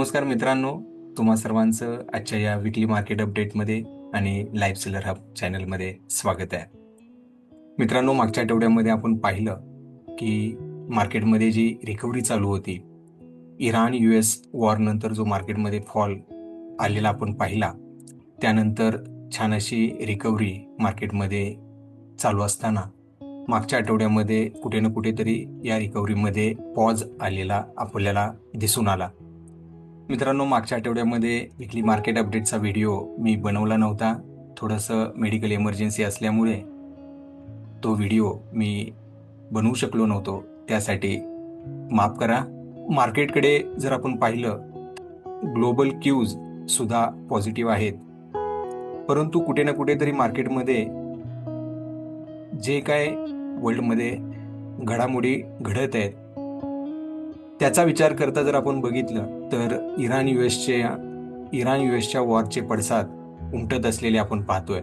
नमस्कार मित्रांनो, तुम्हा सर्वांचं आजच्या या विकली मार्केट अपडेटमध्ये आणि लाईव्ह सेलर हब चॅनलमध्ये स्वागत आहे. मित्रांनो, मागच्या आठवड्यामध्ये आपण पाहिलं की मार्केटमध्ये जी रिकव्हरी चालू होती, इराण US वॉर नंतर जो मार्केटमध्ये फॉल आलेला आपण पाहिला, त्यानंतर छान अशी रिकव्हरी मार्केटमध्ये चालू असताना मागच्या आठवड्यामध्ये कुठे ना कुठेतरी या रिकव्हरीमध्ये पॉज आलेला आपल्याला दिसून आला. मित्रांनो, मागच्या आठवड्यामध्ये विकली मार्केट अपडेटचा व्हिडिओ मी बनवला नव्हता. थोडंसं मेडिकल इमर्जन्सी असल्यामुळे तो व्हिडिओ मी बनवू शकलो नव्हतो, त्यासाठी माफ करा. मार्केटकडे जर आपण पाहिलं, ग्लोबल क्यूज सुद्धा पॉझिटिव्ह आहेत, परंतु कुठे ना कुठेतरी मार्केटमध्ये जे काय वर्ल्डमध्ये घडामोडी घडत आहेत त्याचा विचार करता जर आपण बघितलं तर इराण युएसच्या वॉरचे पडसाद उमटत असलेले आपण पाहतोय.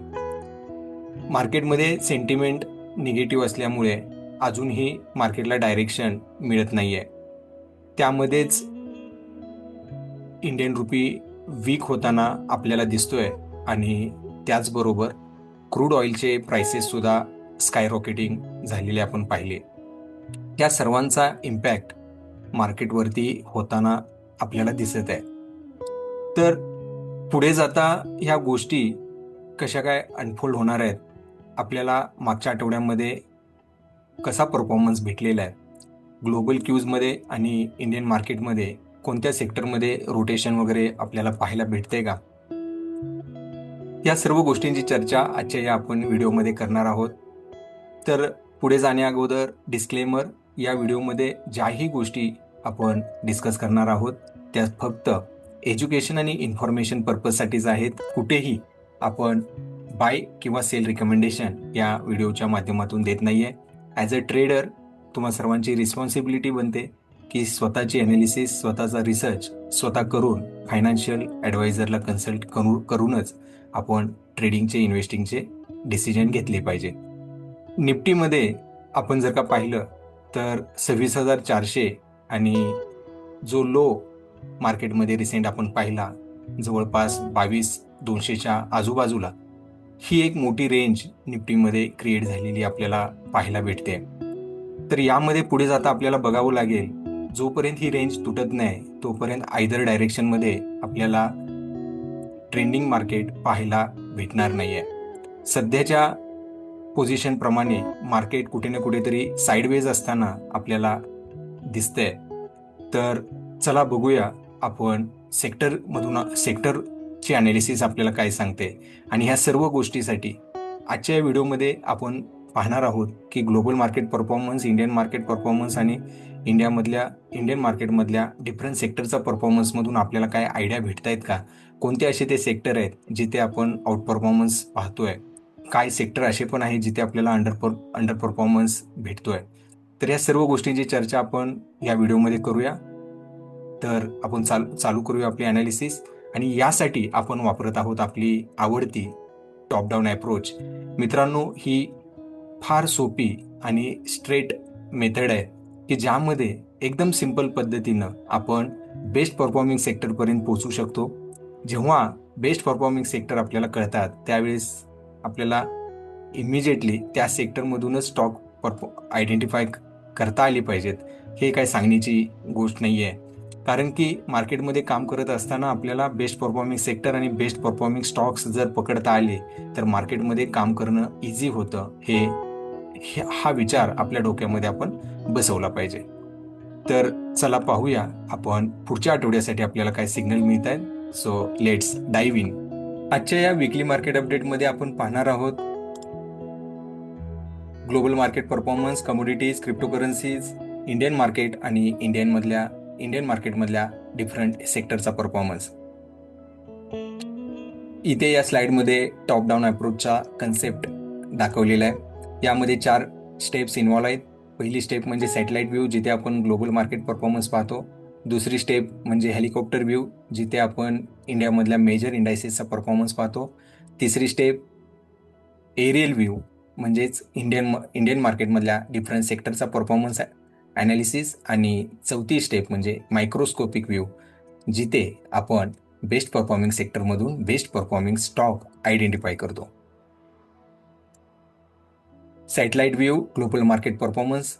मार्केटमध्ये सेंटिमेंट निगेटिव्ह असल्यामुळे अजूनही मार्केटला डायरेक्शन मिळत नाहीये. त्यामध्येच इंडियन रुपी वीक होताना आपल्याला दिसतोय आणि त्याचबरोबर क्रूड ऑइलचे प्राइसेस सुद्धा स्काय रॉकेटिंग झालेले आपण पाहिले. त्या सर्वांचा इम्पॅक्ट मार्केटवरती होताना आपल्याला दिसत आहे. तर पुढे जाता ह्या गोष्टी कशा काय अनफोल्ड होणार आहेत, आपल्याला मागच्या आठवड्यामध्ये कसा परफॉर्मन्स भेटलेला आहे, ग्लोबल क्यूजमध्ये आणि इंडियन मार्केटमध्ये कोणत्या सेक्टरमध्ये रोटेशन वगैरे आपल्याला पाहायला भेटते का, या सर्व गोष्टींची चर्चा आजच्या या आपण व्हिडिओमध्ये करणार आहोत. तर पुढे जाण्या अगोदर डिस्क्लेमर, या व्हिडिओमध्ये ज्याही गोष्टी आपण डिस्कस करणार आहोत त्या फक्त एज्युकेशन आणि इन्फॉर्मेशन पर्पजसाठीच आहेत. कुठेही आपण बाय किंवा सेल रिकमेंडेशन या व्हिडिओच्या माध्यमातून देत नाहीये. ॲज अ ट्रेडर तुम्हा सर्वांची रिस्पॉन्सिबिलिटी बनते की स्वतःची ॲनालिसिस, स्वतःचा रिसर्च स्वतः करून फायनान्शियल ॲडवायझरला कन्सल्ट करूनच आपण ट्रेडिंगचे, इन्व्हेस्टिंगचे डिसिजन घेतले पाहिजे. निफ्टीमध्ये आपण जर का पाहिलं तर 26,400 आणि जो लो मार्केटमध्ये रिसेंट आपण पाहिला जवळपास 22,200च्या आजूबाजूला, ही एक मोठी रेंज निफ्टीमध्ये क्रिएट झालेली आपल्याला पाहायला भेटते. तर यामध्ये पुढे जाता आपल्याला बघावं लागेल, जोपर्यंत ही रेंज तुटत नाही तोपर्यंत आयदर डायरेक्शनमध्ये आपल्याला ट्रेंडिंग मार्केट पाहायला भेटणार नाहीये. सध्याच्या पोझिशन प्रमाणे मार्केट कुठे ना कुठेतरी साईडवेज असताना आपल्याला दिसतंय. तर चला बघूया आपण सेक्टरची ॲनालिसिस आपल्याला काय सांगते. आणि ह्या सर्व गोष्टीसाठी आजच्या या व्हिडिओमध्ये आपण पाहणार आहोत की global market performance, Indian market performance आणि इंडियन मार्केटमधल्या डिफरंट सेक्टरचा परफॉर्मन्समधून आपल्याला काय आयडिया भेटत आहेत का, कोणते असे ते सेक्टर आहेत जिथे आपण आउट परफॉर्मन्स पाहतोय, काय सेक्टर असे पण आहे जिथे आपल्याला अंडर परफॉर्मन्स भेटतोय. तर या सर्व गोष्टींची चर्चा आपण या व्हिडिओमध्ये करूया. तर आपण चालू करूया आपली ॲनालिसिस. आणि यासाठी आपण वापरत आहोत आपली आवडती टॉप डाऊन अप्रोच. मित्रांनो, ही फार सोपी आणि स्ट्रेट मेथड आहे की ज्यामध्ये एकदम सिंपल पद्धतीनं आपण बेस्ट परफॉर्मिंग सेक्टरपर्यंत पोहोचू शकतो. जेव्हा बेस्ट परफॉर्मिंग सेक्टर आपल्याला कळतात त्यावेळेस आपल्याला इमिजिएटली त्या सेक्टरमधूनच स्टॉक आयडेंटिफाय करता आली पाहिजेत. हे काय सांगण्याची गोष्ट नाही आहे, कारण की मार्केटमध्ये काम करत असताना आपल्याला बेस्ट परफॉर्मिंग सेक्टर आणि बेस्ट परफॉर्मिंग स्टॉक्स जर पकडता आले तर मार्केटमध्ये काम करणं इझी होतं. हा विचार आपल्या डोक्यामध्ये आपण बसवला पाहिजे. तर चला पाहूया आपण पुढच्या आठवड्यासाठी आपल्याला काय सिग्नल मिळत आहेत. So let's dive in. आजच्या या विकली मार्केट अपडेटमध्ये आपण पाहणार आहोत global market performance, commodities, cryptocurrencies, Indian market आणि इंडियन मार्केटमधल्या डिफरंट सेक्टरचा परफॉर्मन्स. इथे या स्लाइडमध्ये टॉप डाऊन अप्रोचचा कन्सेप्ट दाखवलेला आहे. यामध्ये 4 स्टेप्स इन्व्हॉल्व आहेत. पहिली स्टेप म्हणजे सॅटेलाइट व्ह्यू, जिथे आपण ग्लोबल मार्केट परफॉर्मन्स पाहतो. दुसरी स्टेप म्हणजे हेलिकॉप्टर व्ह्यू, जिथे आपण इंडियामधल्या मेजर इंडायसेसचा परफॉर्मन्स पाहतो. तिसरी स्टेप एरियल व्ह्यू, म्हणजेच इंडियन मार्केटमधल्या डिफरंट सेक्टरचा परफॉर्मन्स ॲनालिसिस. आणि चौथी स्टेप म्हणजे मायक्रोस्कोपिक व्ह्यू, जिथे आपण बेस्ट परफॉर्मिंग सेक्टरमधून बेस्ट परफॉर्मिंग स्टॉक आयडेंटिफाय करतो. Satellite view global market performance.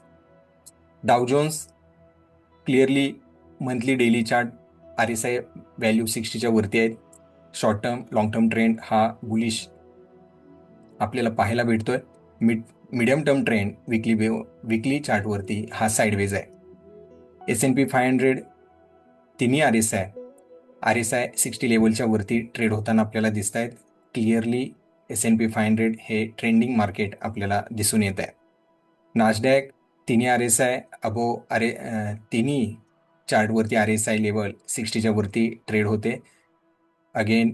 Dow Jones clearly monthly daily chart RSI value 60च्या वरती आहेत. Short term long term trend हा बुलिश आपल्याला पाहायला भेटतोय. मीडियम टर्म ट्रेंड विकली चार्टवरती हा साईडवेज आहे. S&P 500 तिन्ही RSI 60 लेवलच्या वरती ट्रेड होताना आपल्याला दिसत आहेत. क्लिअरली S&P 500 हे ट्रेंडिंग मार्केट आपल्याला दिसून येत आहे. नासडॅक तिन्ही तिन्ही चार्टवरती RSI लेवल 60च्या वरती ट्रेड होते. अगेन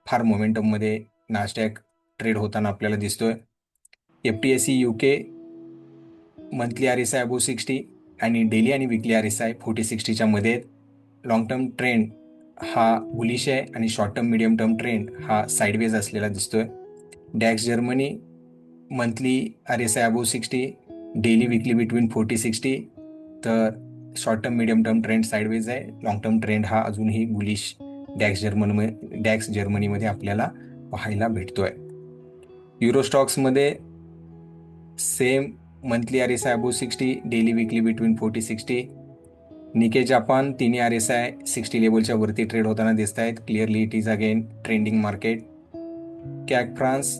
फार मोमेंटममध्ये नासडॅक ट्रेड होताना आपल्याला दिसतोय. FTSE UK monthly RSI above 60 आणि डेली आणि विकली RSI 40-60च्या मध्ये. लॉंग टर्म ट्रेंड हा बुलिश आहे आणि short term medium term trend हा साईडवेज असलेला दिसतोय. डॅक्स Germany monthly RSI above 60, daily weekly between 40-60. तर short term medium term trend sideways आहे. लॉंग टर्म ट्रेंड हा अजूनही बुलिश डॅक्स जर्मनीमध्ये आपल्याला पाहायला भेटतोय. Euro स्टॉक्समध्ये same monthly RSI above 60, daily weekly between 40-60. निके जापान तिन्ही RSI 60 लेवलच्या वरती ट्रेड होताना दिसत आहेत. Clearly it is again trending market. Cake France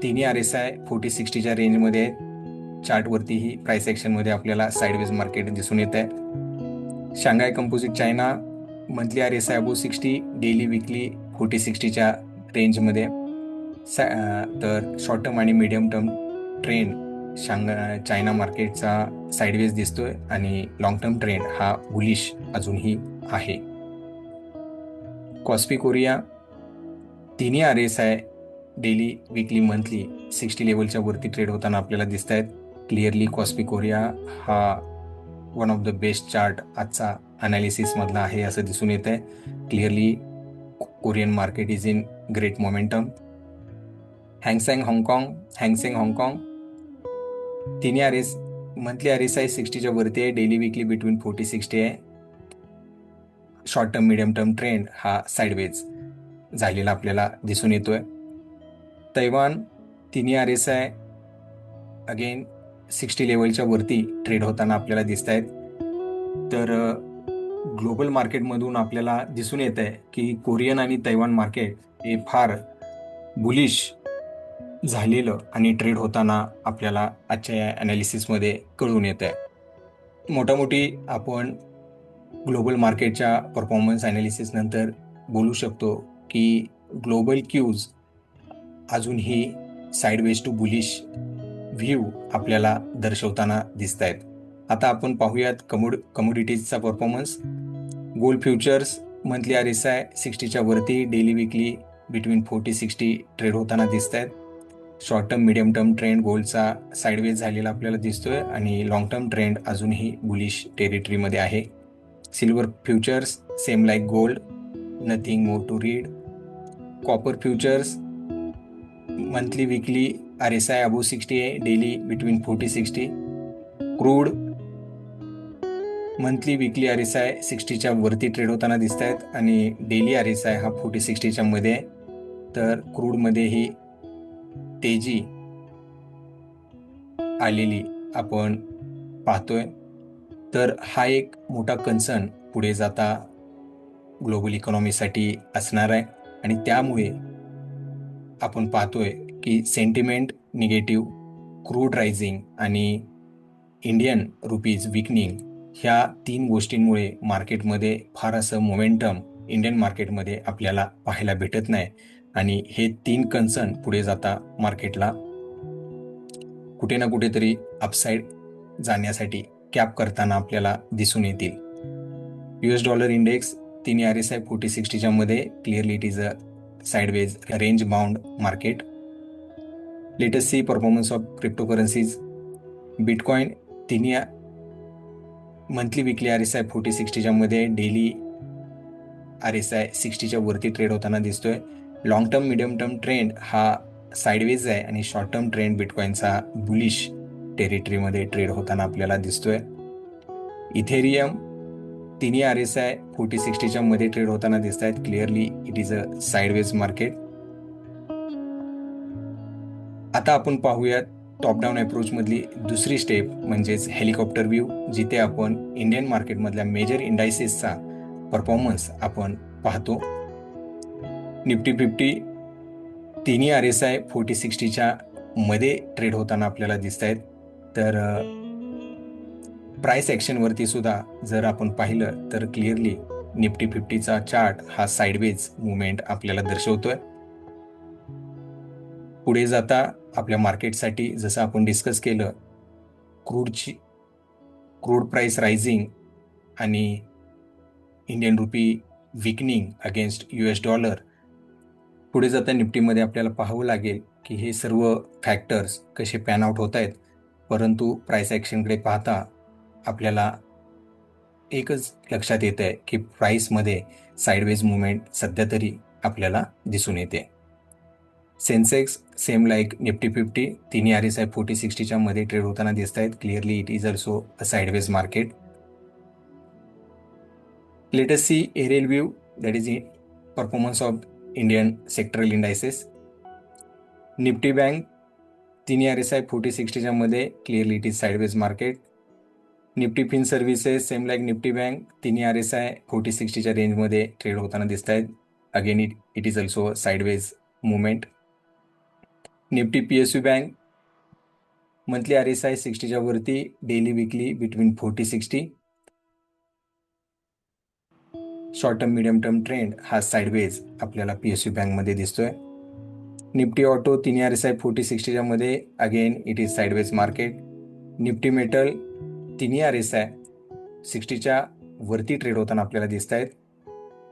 तिन्ही RSI 40-60च्या रेंजमध्ये आहेत. चार्टवरतीही प्राइस ॲक्शनमध्ये आपल्याला साईडवेज मार्केट दिसून येत आहे. Shanghai composite China monthly RSI above 60, daily विकली 40-60च्या रेंजमध्ये. तर शॉर्ट टर्म आणि मीडियम टर्म ट्रेंड चायना मार्केटचा साईडवेज दिसतोय आणि लॉंग टर्म ट्रेंड हा बुलिश अजूनही आहे. कॉस्पी कोरिया तिन्ही RSI डेली विकली मंथली 60 लेवलच्या वरती ट्रेड होताना आपल्याला दिसत आहेत. क्लिअरली कॉस्पी कोरिया हा one of the best chart आजचा अनालिसिसमधला आहे असं दिसून येत आहे. Clearly Korean market is in great momentum. Hang Seng हाँगकाँग तिन्ही मंथली RSI 60च्या वरती आहे. डेली विकली बिटवीन 40-60 आहे. Short term medium term trend हा साईडवेज झालेला आपल्याला दिसून येतोय. तैवान तिन्ही RSI अगेन 60 लेवलच्या वरती ट्रेड होताना आपल्याला दिसत आहेत. तर ग्लोबल मार्केटमधून आपल्याला दिसून येत आहे की कोरियन आणि तैवान मार्केट हे फार बुलिश झालेलं आणि ट्रेड होताना आपल्याला आजच्या या ॲनालिसिसमध्ये कळून येत आहे. मोठामोठी आपण ग्लोबल मार्केटच्या परफॉर्मन्स ॲनालिसिस नंतर बोलू शकतो की ग्लोबल क्यूज अजूनही साईडवेज टू बुलिश व्ह्यू आपल्याला दर्शवताना दिसत आहेत. आता आपण पाहूयात कमोडिटीजचा performance. Gold futures monthly RSI 60च्या वरती, डेली विकली बिटवीन 40-60 ट्रेड होताना दिसत आहेत. Short term medium term trend गोल्डचा साईडवेज झालेला आपल्याला दिसतोय आणि लॉंग टर्म ट्रेंड अजूनही बुलिश टेरिटरीमध्ये आहे. Silver futures same like gold, nothing more to read. Copper futures monthly weekly RSI above 60 आहे, daily between 40-60. Crude monthly weekly RSI 60च्या वरती ट्रेड होताना दिसत आहेत आणि डेली RSI हा 40-60च्या मध्ये आहे. तर क्रूडमध्येही तेजी आलेली आपण पाहतोय. तर हा एक मोठा कन्सर्न पुढे जाता ग्लोबल इकॉनॉमीसाठी असणार आहे आणि त्यामुळे आपण पाहतोय की सेंटिमेंट निगेटिव्ह, क्रूड रायझिंग आणि इंडियन रुपीज विकनिंग ह्या 3 गोष्टींमुळे मार्केटमध्ये फार असं मोमेंटम इंडियन मार्केटमध्ये आपल्याला पाहायला भेटत नाही आणि हे 3 कन्सर्न पुढे जाता मार्केटला कुठे ना कुठेतरी अपसाईड जाण्यासाठी कॅप करताना आपल्याला दिसून येतील. US डॉलर इंडेक्स तिन्ही RSI 40-60च्या मध्ये. Clearly it is a sideways range bound market. Let us see performance of cryptocurrencies. Bitcoin तिन्ही मंथली विकली RSI 40-60च्या मध्ये, डेली RSI 60च्या वरती ट्रेड होताना दिसतोय. Long term medium term trend हा साईडवेज आहे आणि शॉर्ट टर्म ट्रेंड बिटकॉइनचा बुलिश टेरिटरीमध्ये ट्रेड होताना आपल्याला दिसतोय. इथेरियम तिन्ही RSI 40-60च्या मध्ये ट्रेड होताना दिसत आहेत. Clearly it is a sideways market. आता आपण पाहूयात टॉप डाऊन अप्रोच मधली दुसरी स्टेप म्हणजेच हेलिकॉप्टर व्ह्यू, जिथे आपण इंडियन मार्केटमधल्या मेजर इंडायसेसचा परफॉर्मन्स आपण पाहतो. निफ्टी 50 तिन्ही RSI 40-60च्या मध्ये ट्रेड होताना आपल्याला दिसत आहेत. तर प्राइस ॲक्शनवरती सुद्धा जर आपण पाहिलं तर क्लिअरली निफ्टी 50चा चार्ट हा साइडवेज मुवमेंट आपल्याला दर्शवतोय. पुढे जाता आपल्या मार्केटसाठी जसं आपण डिस्कस केलं, क्रूड प्राइस रायझिंग आणि Indian rupee weakening against US$. पुढे जाता निफ्टीमध्ये आपल्याला पाहावं लागेल की हे सर्व फॅक्टर्स कसे पॅन आउट होत आहेत. परंतु प्राइस ॲक्शनकडे पाहता आपल्याला एकच लक्षात येत आहे की प्राइसमध्ये साइडवेज मुवमेंट सध्या तरी आपल्याला दिसून येते. सेन्सेक्स सेम लाईक निफ्टी 50 तिन्ही RSI 40-60च्या मध्ये ट्रेड होताना दिसत आहेत. Clearly it is also a sideways market. Let us see aerial view, that is performance of Indian sectoral indices. Nifty bank तिन्ही RSI 40-60च्या मध्ये clearly it is sideways market. Nifty Fin services same like Nifty bank तिन्ही RSI 40-60च्या रेंजमध्ये trade होताना दिसत आहेत. Again it is also sideways movement. Nifty PSU bank monthly RSI 60च्या वरती, daily weekly between 40-60. Short term medium term trend हा sideways आपल्याला PSU बँकमध्ये दिसतोय. निफ्टी ऑटो तिन्ही RSI 40-60च्या मध्ये, again it is sideways market. Nifty metal तिन्ही RSI 60च्या वरती ट्रेड होताना आपल्याला दिसत आहेत.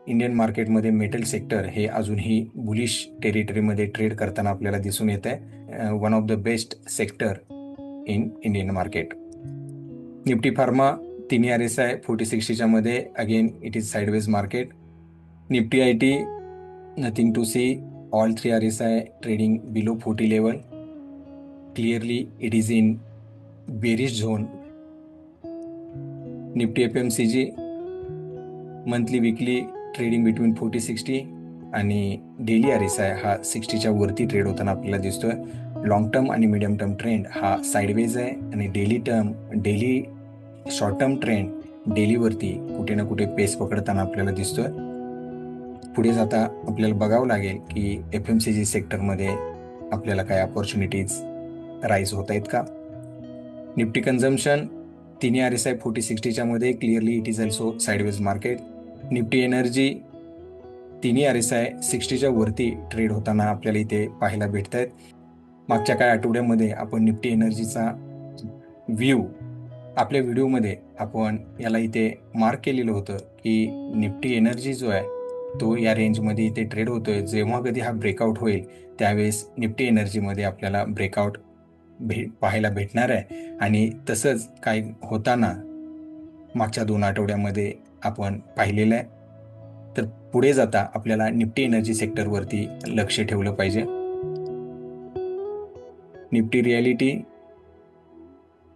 इंडियन मार्केटमध्ये मेटल सेक्टर हे अजूनही बुलिश टेरिटरीमध्ये ट्रेड करताना आपल्याला दिसून येत आहे. One of the best sector in Indian market. Nifty pharma तिन्ही RSI 40-60च्या मध्ये, again it is sideways market. Nifty IT nothing to see, all 3 RSI trading below 40 level. Clearly it is in bearish zone. Nifty FMCG monthly weekly trading between 40-60 आणि daily RSI हा 60च्या वरती trade होताना आपल्याला दिसतोय. Long term आणि medium term trend हा sideways आहे आणि डेली शॉर्ट टर्म ट्रेंड डेलीवरती कुठे ना कुठे पेस पकडताना आपल्याला दिसतोय. पुढे जाता आपल्याला बघावं लागेल की FMCG सेक्टरमध्ये आपल्याला काय अपॉर्च्युनिटीज राईज होत आहेत का. निफ्टी कन्झम्पशन तिन्ही RSI 40-60च्या मध्ये, clearly it is also sideways market. Nifty energy तिन्ही RSI 60च्या वरती ट्रेड होताना आपल्याला इथे पाहायला भेटत आहेत. मागच्या काही आठवड्यामध्ये आपण निफ्टी एनर्जीचा व्ह्यू आपल्या व्हिडिओमध्ये आपण याला इथे मार्क केलेलं होतं की निफ्टी एनर्जी जो आहे तो या रेंजमध्ये इथे ट्रेड होतोय. जेव्हा कधी हा ब्रेकआउट होईल त्यावेळेस निफ्टी एनर्जीमध्ये आपल्याला ब्रेकआउट पाहायला भेटणार आहे आणि तसंच काय होताना मागच्या 2 आठवड्यामध्ये आपण पाहिलेलं आहे. तर पुढे जाता आपल्याला निफ्टी एनर्जी सेक्टरवरती लक्ष ठेवलं पाहिजे. निफ्टी रियालिटी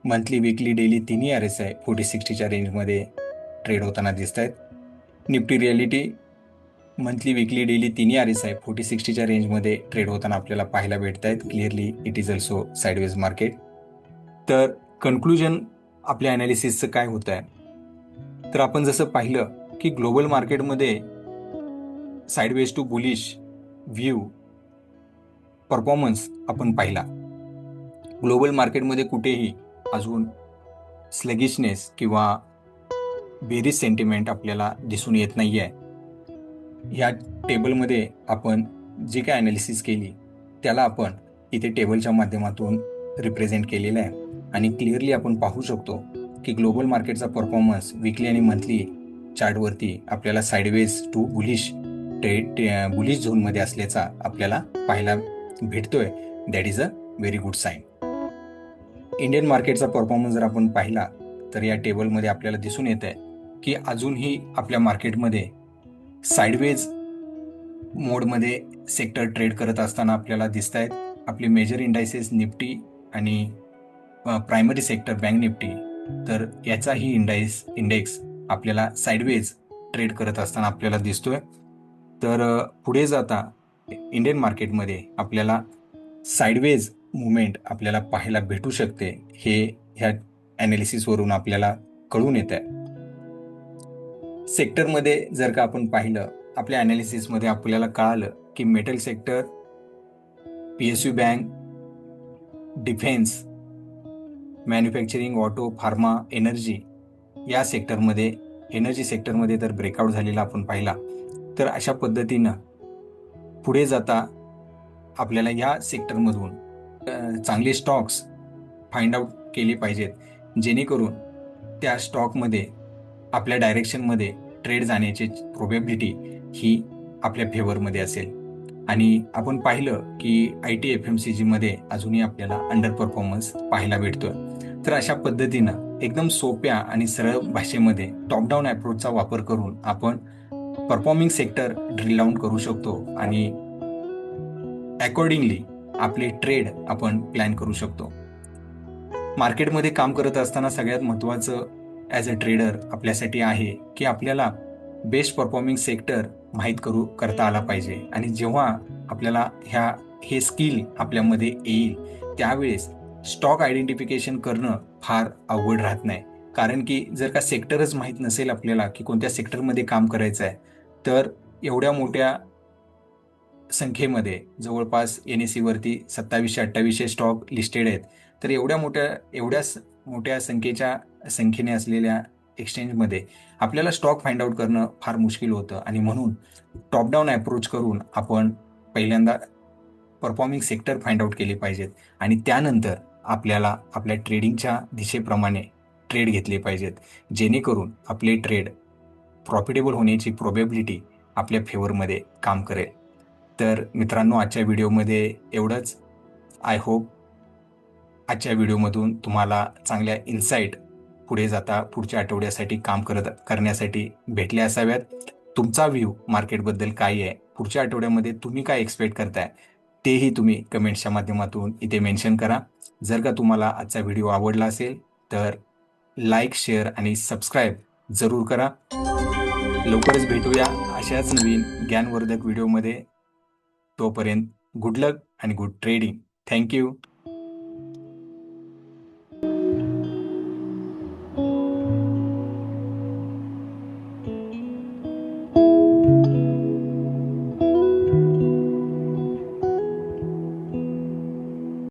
मंथली विकली डेली तिन्ही RSI 40-60च्या रेंजमध्ये ट्रेड होताना दिसत आहेत. निफ्टी रियालिटी मंथली विकली डेली तिन्ही RSI 40-60च्या रेंजमध्ये ट्रेड होताना आपल्याला पाहायला भेटत आहेत. Clearly it is also sideways market. तर कन्क्लुजन आपल्या ॲनालिसिसचं काय होतं आहे, तर आपण जसं पाहिलं की ग्लोबल मार्केटमध्ये sideways to bullish view performance आपण पाहिला. ग्लोबल मार्केटमध्ये कुठेही अजून स्लगिशनेस किंवा बेरिश सेंटिमेंट आपल्याला दिसून येत नाही आहे. या टेबलमध्ये आपण जी काय ॲनालिसिस केली त्याला आपण इथे टेबलच्या माध्यमातून रिप्रेझेंट केलेलं आहे आणि क्लिअरली आपण पाहू शकतो की ग्लोबल मार्केटचा परफॉर्मन्स विकली आणि मंथली चार्टवरती आपल्याला साइडवेज टू बुलिश झोनमध्ये असल्याचा आपल्याला पाहायला भेटतोय. That is a very good sign. Indian मार्केटचा परफॉर्मन्स जर आपण पाहिला तर या टेबलमध्ये आपल्याला दिसून येत आहे की अजूनही आपल्या मार्केटमध्ये साइडवेज मोडमध्ये सेक्टर ट्रेड करत असताना आपल्याला दिसत आहेत. आपले मेजर इंडायसेस निफ्टी आणि प्रायमरी सेक्टर बँक निफ्टी, तर याचाही इंडेक्स आपल्याला साईडवेज ट्रेड करत असताना आपल्याला दिसतोय. तर पुढे जाता इंडियन मार्केटमध्ये आपल्याला साईडवेज मुवमेंट आपल्याला पाहायला भेटू शकते, हे ह्या ॲनालिसिसवरून आपल्याला कळून येत आहे. सेक्टरमध्ये जर का आपण पाहिलं, आपल्या ॲनालिसिसमध्ये आपल्याला कळालं की metal sector, PSU bank, defence, manufacturing, auto, pharma, energy या सेक्टरमध्ये, एनर्जी सेक्टरमध्ये जर ब्रेकआउट झालेला आपण पाहिला, तर अशा पद्धतीनं पुढे जाता आपल्याला या सेक्टरमधून चांगले स्टॉक्स फाइंड आउट केले पाहिजेत, जेणेकरून त्या स्टॉकमध्ये आपल्या डायरेक्शनमध्ये ट्रेड जाण्याची प्रोबॅबिलिटी ही आपल्या फेवरमध्ये असेल. आणि आपण पाहिलं की IT FMCG मध्ये अजूनही आपल्याला अंडर परफॉर्मन्स पाहायला भेटतोय. तर अशा पद्धतीनं एकदम सोप्या आणि सरळ भाषेमध्ये टॉप डाऊन अप्रोचचा वापर करून आपण परफॉर्मिंग सेक्टर ड्रिल डाऊन करू शकतो आणि अकॉर्डिंगली आपले ट्रेड आपण प्लॅन करू शकतो. मार्केटमध्ये काम करत असताना सगळ्यात महत्त्वाचं ॲज अ ट्रेडर आपल्यासाठी आहे की आपल्याला बेस्ट परफॉर्मिंग सेक्टर माहीत करता आला पाहिजे. आणि जेव्हा आपल्याला हे स्किल आपल्यामध्ये येईल, त्यावेळेस स्टॉक आयडेंटिफिकेशन करणं फार अवघड राहत नाही. कारण की जर का सेक्टरच माहीत नसेल आपल्याला की कोणत्या सेक्टरमध्ये काम करायचं आहे, तर एवढ्या मोठ्या संख्येमध्ये जवळपास NSE वरती 2700-2800 स्टॉक लिस्टेड आहेत. तर एवढ्या मोठ्या संख्येने असलेल्या एक्सचेंजमध्ये आपल्याला स्टॉक फाइंड आउट करणं फार मुश्किल होतं. आणि म्हणून टॉप डाऊन अप्रोच करून आपण पहिल्यांदा परफॉर्मिंग सेक्टर फाइंड आउट केले पाहिजेत आणि त्यानंतर आपल्याला आपल्या ट्रेडिंगच्या दिशेप्रमाणे ट्रेड घेतले पाहिजेत, जेणेकरून आपले ट्रेड प्रॉफिटेबल होण्याची प्रोबॅबिलिटी आपल्या फेवरमध्ये काम करेल. तर मित्रांनो, आजच्या व्हिडिओमध्ये एवढंच. आय होप आजच्या व्हिडिओमधून तुम्हाला चांगल्या इन्साईट पुढे जाता पुढच्या आठवड्यासाठी काम करण्यासाठी भेटल्या असाव्यात. तुमचा व्ह्यू मार्केटबद्दल काय आहे, पुढच्या आठवड्यामध्ये तुम्ही काय एक्सपेक्ट करताय, तेही तुम्ही कमेंट्सच्या माध्यमातून इथे मेन्शन करा. जर का तुम्हाला आजचा व्हिडिओ आवडला असेल तर लाईक, शेअर आणि सबस्क्राईब जरूर करा. लवकरच भेटूया अशाच नवीन ज्ञानवर्धक व्हिडिओमध्ये. तोपर्यंत गुड लक आणि गुड ट्रेडिंग. थँक्यू.